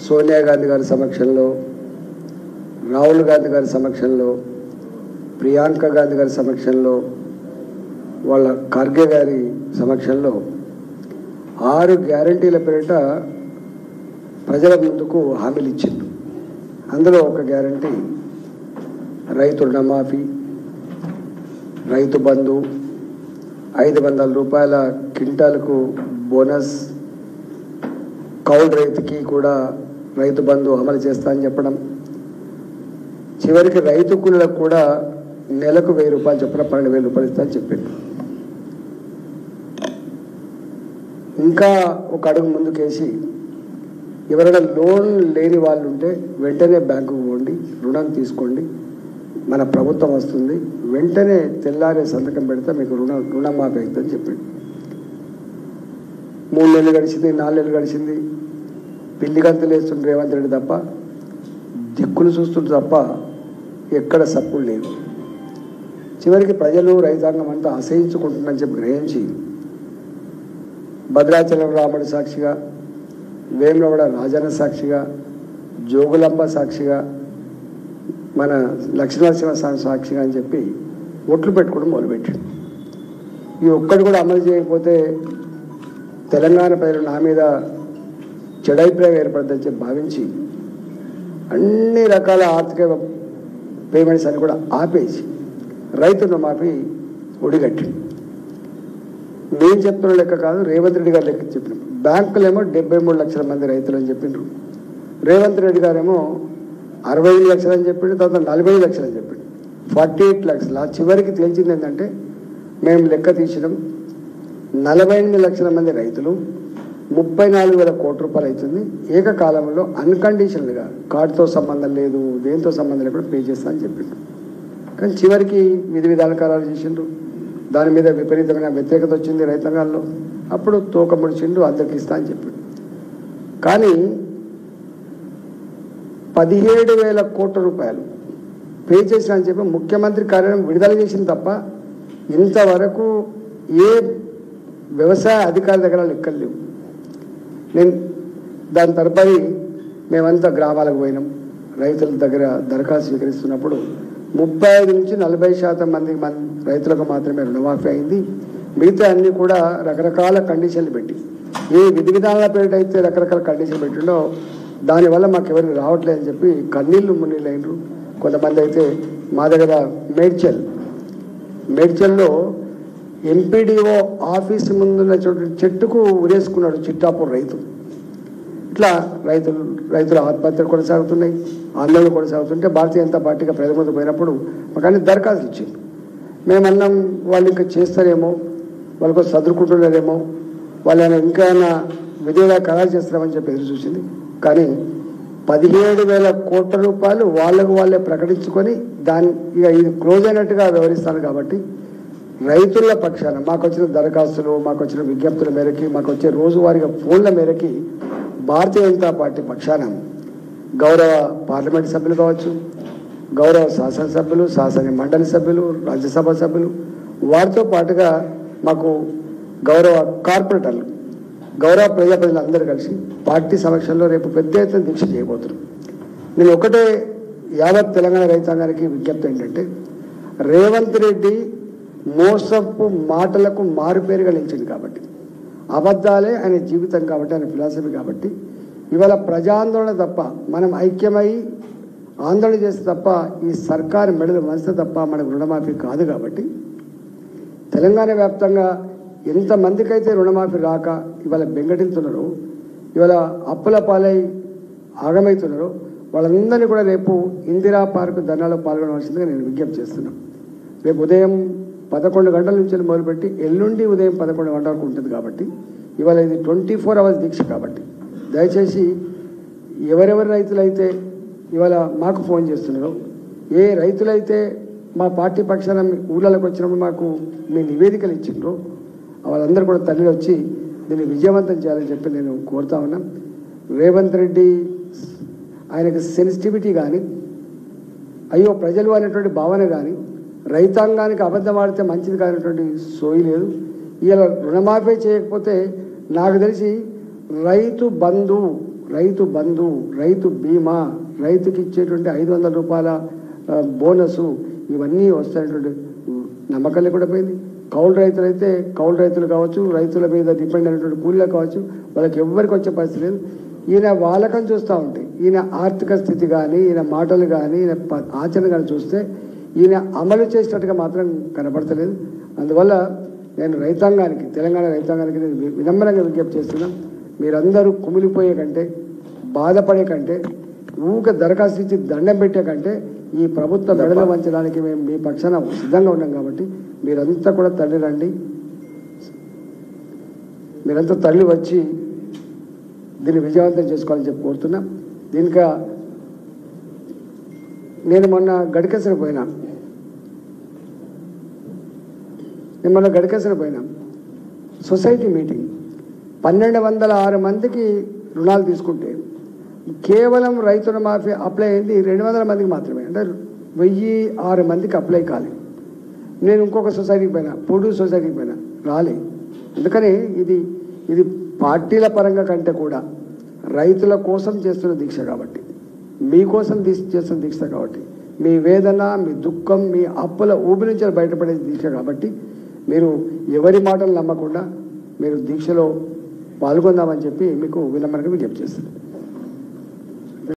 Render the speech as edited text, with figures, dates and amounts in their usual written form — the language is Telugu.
సోనియా గాంధీ గారి సమక్షంలో, రాహుల్ గాంధీ గారి సమక్షంలో, ప్రియాంక గాంధీ గారి సమక్షంలో, వాళ్ళ ఖర్గే గారి సమక్షంలో 6 గ్యారంటీల పేరిట ప్రజల ముందుకు హామీలు ఇచ్చిండు. అందులో ఒక గ్యారంటీ రైతు రుణమాఫీ, రైతు బంధు, 500 రూపాయల క్వింటాలకు బోనస్, కౌలు రైతుకి కూడా రైతు బంధు అమలు చేస్తా అని చెప్పడం, చివరికి రైతు కూలీలకు కూడా నెలకు 1000 రూపాయలు చొప్పున 12,000 రూపాయలు ఇస్తా అని చెప్పిండు. ఇంకా ఒక అడుగు ముందుకేసి ఎవరైనా లోన్ లేని వాళ్ళు ఉంటే వెంటనే బ్యాంకుకు పోండి, రుణం తీసుకోండి, మన ప్రభుత్వం వస్తుంది, వెంటనే తెల్లారే సంతకం పెడితే మీకు రుణమాఫీ అవుతుందని చెప్పిండు. 3 నెలలు గడిచింది, 4 నెలలు గడిచింది, పిల్లి గంతులు వేస్తుంటే రేవంత్ రెడ్డి తప్ప, దిక్కులు చూస్తుంటే తప్ప ఎక్కడ సప్పుడు లేదు. చివరికి ప్రజలు రైతాంగం అంతా అసహించుకుంటుందని చెప్పి గ్రహించి భద్రాచలం రాముడి సాక్షిగా, వేములవాడ రాజన్న సాక్షిగా, జోగులాంబ సాక్షిగా, మన లక్ష్మీనరసింహస్వామి సాక్షిగా అని చెప్పి ఒట్లు పెట్టుకోవడం మొదలుపెట్టాడు. ఈ ఒక్కటి కూడా అమలు చేయకపోతే తెలంగాణ ప్రజలు నా మీద చెడైప్రాయం ఏర్పడుతుందని చెప్పి భావించి అన్ని రకాల ఆర్థిక పేమెంట్స్ అని కూడా ఆపేసి రైతు రుణమాఫీ ఒడిగట్టింది. నేను చెప్తున్న లెక్క కాదు, రేవంత్ రెడ్డి గారు లెక్క చెప్పినారు. బ్యాంకులేమో 73 లక్షల మంది రైతులు అని చెప్పిండ్రు, రేవంత్ రెడ్డి గారేమో 65 లక్షలు అని చెప్పిండు, తర్వాత 40 లక్షలు అని చెప్పిండు, 48 లక్షలు. ఆ చివరికి తేల్చింది ఏంటంటే మేము లెక్క తీసినాం 48 లక్షల మంది రైతులు 34,000 కోట్ల రూపాయలు అవుతుంది. ఏకకాలంలో అన్కండిషనల్గా కార్డుతో సంబంధం లేదు, దేంతో సంబంధం లేకుండా పే చేస్తా అని చెప్పిండు. కానీ చివరికి విధి విధాన ఖరారు చేసిండ్రు. దాని మీద విపరీతమైన వ్యతిరేకత వచ్చింది రైతాంగాల్లో. అప్పుడు తోక ముడిచిండు, అందరికి ఇస్తా అని చెప్పిండు. కానీ 17,000 కోట్ల రూపాయలు పే చేసిన అని చెప్పి ముఖ్యమంత్రి కార్యాలయం విడుదల చేసింది తప్ప ఇంతవరకు ఏ వ్యవసాయ అధికారి దగ్గర లెక్కలు లేవు. నేను దాని తరపడి మేమంతా గ్రామాలకు పోయినాం. రైతుల దగ్గర దరఖాస్తు స్వీకరిస్తున్నప్పుడు 35 నుంచి 40% మంది రైతులకు మాత్రమే రుణమాఫీ అయింది. మిగతా అన్నీ కూడా రకరకాల కండిషన్లు పెట్టి, ఏ విధి విధానాల పేరిట అయితే రకరకాల కండిషన్లు పెట్టిండో దానివల్ల మాకు ఎవరికి రావట్లేదని చెప్పి కన్నీళ్ళు మున్నీళ్ళు అయినరు. కొంతమంది అయితే మా దగ్గర మేడ్చల్లో ఎంపీడీఓ ఆఫీస్ ముందున్న చెట్టుకు ఉరేసుకున్నాడు చిట్టాపూర్ రైతు. ఇట్లా రైతుల ఆత్మహత్యలు కొనసాగుతున్నాయి, ఆందోళన కొనసాగుతుంటే భారతీయ జనతా పార్టీగా ప్రజల ముందు పోయినప్పుడు మాకు అన్ని దరఖాస్తులు ఇచ్చింది. మేమన్నాం వాళ్ళు ఇంకా చేస్తారేమో, వాళ్ళకు చదువుకుంటున్నారేమో, వాళ్ళని ఇంకా విధంగా ఖరారు చేస్తామని చెప్పి ఎదురు చూసింది. కానీ 17,000 కోట్ల రూపాయలు వాళ్ళే ప్రకటించుకొని ఇక ఇది క్లోజ్ అయినట్టుగా వ్యవహరిస్తాను. కాబట్టి రైతుల పక్షాన మాకు వచ్చిన దరఖాస్తులు, మాకు వచ్చిన విజ్ఞప్తుల మేరకి, మాకు వచ్చే రోజువారీగా ఫోన్ల మేరకి భారతీయ జనతా పార్టీ పక్షాన గౌరవ పార్లమెంట్ సభ్యులు కావచ్చు, గౌరవ శాసనసభ్యులు, శాసన మండలి సభ్యులు, రాజ్యసభ సభ్యులు, వారితో పాటుగా మాకు గౌరవ కార్పొరేటర్లు, గౌరవ ప్రజలందరూ కలిసి పార్టీ సమక్షంలో రేపు పెద్ద ఎత్తున దీక్ష చేయబోతున్నారు. నేను ఒకటే యావత్ తెలంగాణ రైతాంగానికి విజ్ఞప్తి ఏంటంటే, రేవంత్ రెడ్డి మోసపు మాటలకు మారుపేరుగా నిలిచింది కాబట్టి, అబద్ధాలే ఆయన జీవితం కాబట్టి, ఆయన ఫిలాసఫీ కాబట్టి ఇవాళ ప్రజాందోళన తప్ప, మనం ఐక్యమై ఆందోళన చేస్తే తప్ప ఈ సర్కారు మెడలు వంచితే తప్ప మనకు రుణమాఫీ కాదు. కాబట్టి తెలంగాణ వ్యాప్తంగా ఎంతమందికి అయితే రుణమాఫీ రాక ఇవాళ బెంగటిల్తున్నారో, ఇవాళ అప్పుల పాలై ఆగమవుతున్నారో, వాళ్ళందరినీ కూడా రేపు ఇందిరా పార్కు ధర్నాలో పాల్గొనవలసిందిగా నేను విజ్ఞప్తి చేస్తున్నాను. రేపు ఉదయం 11 గంటల నుంచి మొదలుపెట్టి ఎల్లుండి ఉదయం 11 గంటల వరకు ఉంటుంది. కాబట్టి ఇవాళ ఇది 24 అవర్స్ దీక్ష. కాబట్టి దయచేసి ఎవరెవరి రైతులైతే ఇవాళ మాకు ఫోన్ చేస్తున్నారో, ఏ రైతులైతే మా పార్టీ పక్షాన ఊళ్ళలోకి వచ్చినప్పుడు మాకు మీ నివేదికలు ఇచ్చిండ్రో, వాళ్ళందరూ కూడా తల్లి వచ్చి దీన్ని విజయవంతం చేయాలని చెప్పి నేను కోరుతా ఉన్నా. రేవంత్ రెడ్డి ఆయనకు సెన్సిటివిటీ కానీ, అయ్యో ప్రజలు అనేటువంటి భావన కానీ, రైతాంగానికి అబద్ధం ఆడితే మంచిది కానటువంటి సోయి లేదు. ఇలా రుణమాఫీ చేయకపోతే నాకు తెలిసి రైతు బంధు రైతు బంధు, రైతు బీమా, రైతుకి ఇచ్చేటువంటి 500 రూపాయల బోనసు, ఇవన్నీ వస్తాయటువంటి నమ్మకాలే కూడా పోయింది. కౌలు రైతులు అయితే కౌలు రైతులు కావచ్చు, రైతుల మీద డిపెండ్ అయినటువంటి కూలీలు కావచ్చు, వాళ్ళకి ఎవ్వరికి వచ్చే పరిస్థితి లేదు. ఈయన వాళ్ళకం చూస్తూ ఉంటే, ఈయన ఆర్థిక స్థితి కానీ, ఈయన మాటలు కానీ, ఈయన ఆచరణ కానీ చూస్తే ఈయన అమలు చేసినట్టుగా మాత్రం కనపడతలేదు. అందువల్ల నేను రైతాంగానికి, తెలంగాణ రైతాంగానికి నేను వినమ్రంగా విజ్ఞప్తి చేస్తున్నాను. మీరందరూ కుమిలిపోయే కంటే, బాధపడే కంటే, ఊక దరఖాస్తు ఇచ్చి దండం పెట్టే కంటే ఈ ప్రభుత్వ మెడలు వంచడానికి మేము మీ పక్షాన సిద్ధంగా ఉన్నాం. కాబట్టి మీరంతా కూడా తల్లి రండి, మీరంతా తల్లి వచ్చి దీన్ని విజయవంతం చేసుకోవాలని చెప్పి కోరుతున్నా. దీనికా నేను మొన్న గడికేసరి పోయినా సొసైటీ మీటింగ్ 1206 మందికి రుణాలు తీసుకుంటే కేవలం రైతు రుణమాఫీ అప్లై అయింది 200 మందికి మాత్రమే. అంటే 1006 మందికి అప్లై కాలేదు. నేను ఇంకొక సొసైటీకి పోయినా, పొడు సొసైటీకి పోయినా, రాలే. అందుకని ఇది పార్టీల పరంగా కంటే కూడా రైతుల కోసం చేస్తున్న దీక్ష కాబట్టి, మీకోసం చేస్తున్న దీక్ష కాబట్టి, మీ వేదన, మీ దుఃఖం, మీ అప్పుల ఊబి నుంచి బయటపడే దీక్ష కాబట్టి మీరు ఎవరి మాటలు నమ్మకుండా మీరు దీక్షలో పాల్గొందామని చెప్పి మీకు వినమ్రంగా విజ్ఞప్తి చేస్తున్నాను.